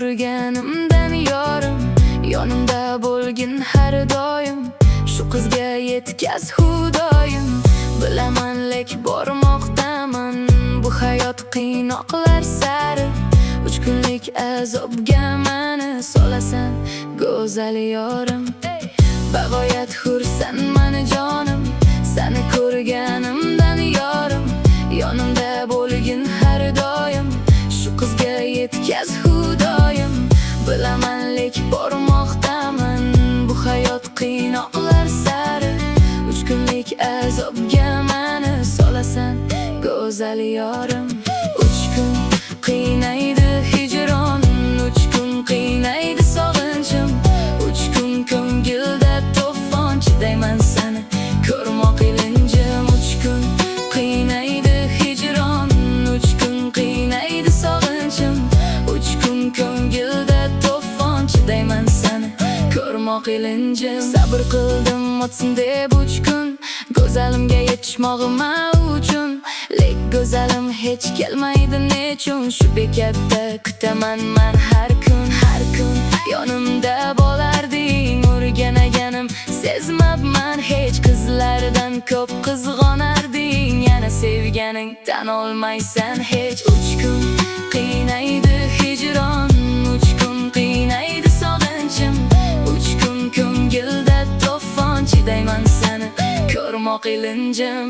ko'rganimdan yorim, yonimda bo'lgin har doim. Shu qizga yetkaz xudoyim, bilaman lek bormoqdaman bu hayot qiynoqlar sari. 3 kunlik azobga mani solasan go'zal yorim. Bag'oyat xursandman jonim, seni ko'rganimdan yorim, yonimda bo'lgin har doim. Shu qizga yetkaz xudoyim, bilaman lek bormoqdaman bu hayot qiynoqlar sari. 3 kunlik azobga mani solasan go'zal yorim. 3 kun qiynaydi hijronim, 3 kun qiynaydi sog'inchim, 3 kun ko'ngilda to'fon, chidayman seni ko'rmoq ilinjim. 3 kun qiynaydi hijronim, 3 kun qiynaydi sog'inchim, 3 kun ko'ngilda to'fon, chidayman seni ko'rmoq ilinjim. Sabr qildim o'tsin deb 3 kun, go'zalimga yetishmog'im uchun. Lek go'zalim hech kelmaydi nechun, shu bekatda kutaman man har kun, har kun. Yonimda bo'larding, o'rganaganim sezmabman hech, qizlardan ko'p qizg'onarding, yana sevganing tan olmaysan hech. 3 kun qiynaydi hijron, 3 kun qiynaydi sog'inchim, 3 kun ko'ngilda to'fon, chidayman seni ko'rmoq ilinjim.